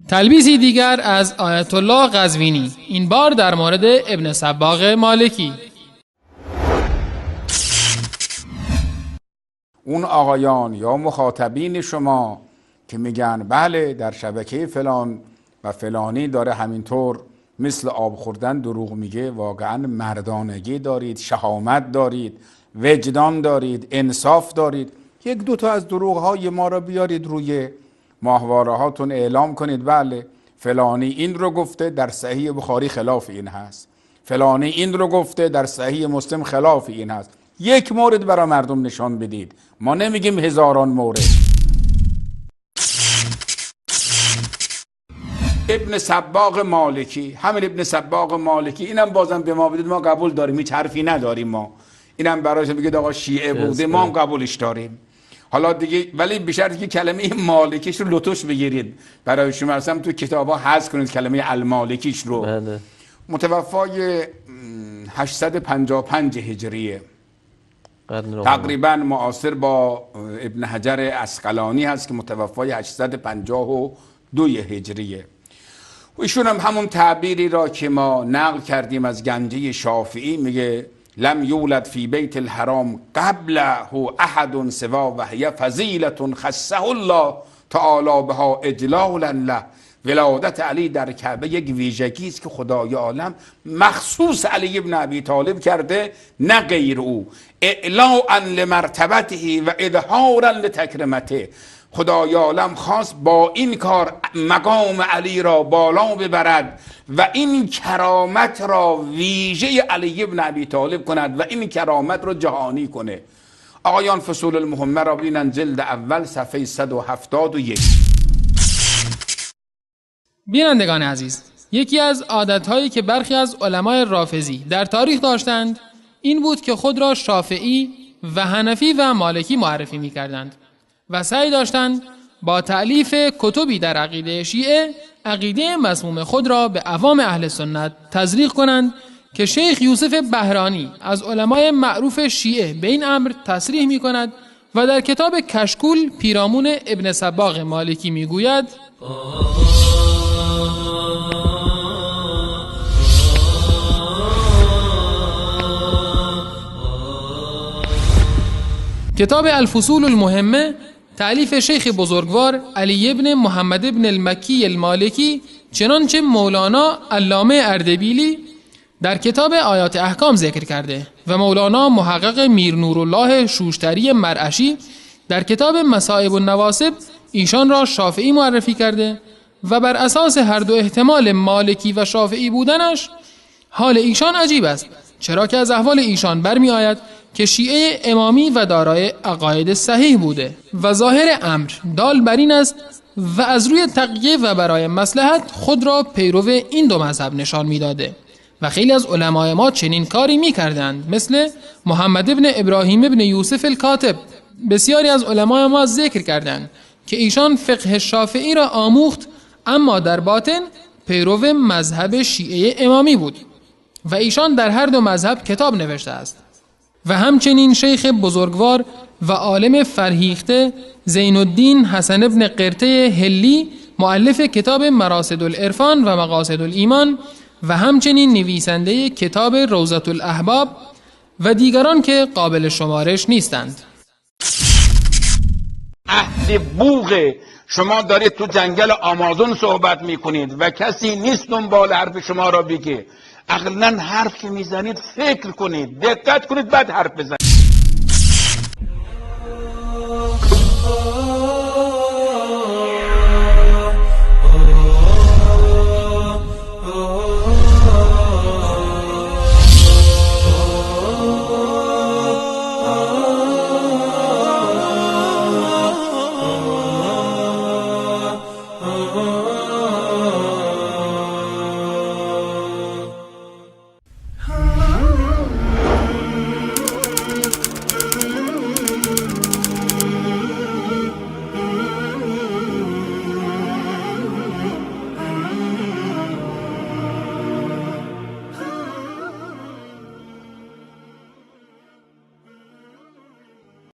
تلبیسی دیگر از آیت الله قزوینی، این بار در مورد ابن صباغ مالکی. اون آقایان یا مخاطبین شما که میگن بله در شبکه فلان و فلانی داره همینطور مثل آب خوردن دروغ میگه، واقعا مردانگی دارید، شهامت دارید، وجدان دارید، انصاف دارید، یک دو تا از دروغ های ما را بیارید روی ماهواره هاتون اعلام کنید بله فلانی این رو گفته در صحیح بخاری خلاف این هست، فلانی این رو گفته در صحیح مسلم خلاف این هست. یک مورد برای مردم نشان بدید، ما نمیگیم هزاران مورد. ابن صباغ مالکی، همین ابن صباغ مالکی، اینم بازم به ما بدید ما قبول داریم، هیچ حرفی نداریم ما. اینم برایش بگید آقا شیعه بوده ما هم قبولش داریم. حالا دیگه ولی به شرطی که کلمه مالکیش رو لطش بگیرید، برای شما اصلا تو کتابا حذف کنید کلمه المالکیش رو. بله. متوفای 855 هجریه، تقریبا معاصر با ابن حجر عسقلانی هست که متوفای 852 هجریه. و ایشون هم همون تعبیری را که ما نقل کردیم از گنجه شافعی، میگه لم یولد فی بیت الحرام قبله احد سوا و هی فضیلة خصه الله تعالی بها اجلالا له. ولادت علی در کعبه یک ویژگی است که خدای عالم مخصوص علی ابن ابی طالب کرده، نه غیر او، اعلاء لمرتبته و اظهارا لتکرمته. خدای عالم خواست با این کار مقام علی را بالا ببرد و این کرامت را ویژه علی ابن ابی طالب کند و این کرامت را جهانی کنه. آقایان فصول المهمه را ببینن، جلد اول صفحه 171. بینندگان عزیز، یکی از عادتهایی که برخی از علمای رافضی در تاریخ داشتند این بود که خود را شافعی و حنفی و مالکی معرفی می کردند و سعی داشتند با تألیف کتبی در عقیده شیعه عقیده مسموم خود را به عوام اهل سنت تزریق کنند که شیخ یوسف بهرانی از علمای معروف شیعه به این امر تصریح می کند و در کتاب کشکول پیرامون ابن صباغ مالکی می گوید کتاب الفصول المهمه تألیف شیخ بزرگوار علی ابن محمد ابن المکی المالکی، چنانچه مولانا علامه اردبیلی در کتاب آیات احکام ذکر کرده و مولانا محقق میر نورالله شوشتری مرعشی در کتاب مصائب النواسب ایشان را شافعی معرفی کرده و بر اساس هر دو احتمال مالکی و شافعی بودنش حال ایشان عجیب است، چرا که از احوال ایشان برمی آید که شیعه امامی و دارای عقاید صحیح بوده و ظاهر امر دال بر این است و از روی تقیه و برای مصلحت خود را پیرو این دو مذهب نشان میداده و خیلی از علمای ما چنین کاری میکردند، مثل محمد ابن ابراهیم ابن یوسف الکاتب. بسیاری از علمای ما ذکر کردند که ایشان فقه شافعی را آموخت اما در باطن پیرو مذهب شیعه امامی بود و ایشان در هر دو مذهب کتاب نوشته است. و همچنین شیخ بزرگوار و عالم فرهیخته زین الدین حسن ابن قرطه هلی مؤلف کتاب مراسد العرفان و مقاصد الایمان و همچنین نویسنده کتاب روضة الاحباب و دیگران که قابل شمارش نیستند. اهل بوغ شما دارید تو جنگل آمازون صحبت میکنید و کسی نیست دنبال حرف شما را بگه. اقلن حرف که میزنید فکر کنید، دقت کنید، بعد حرف بزنید.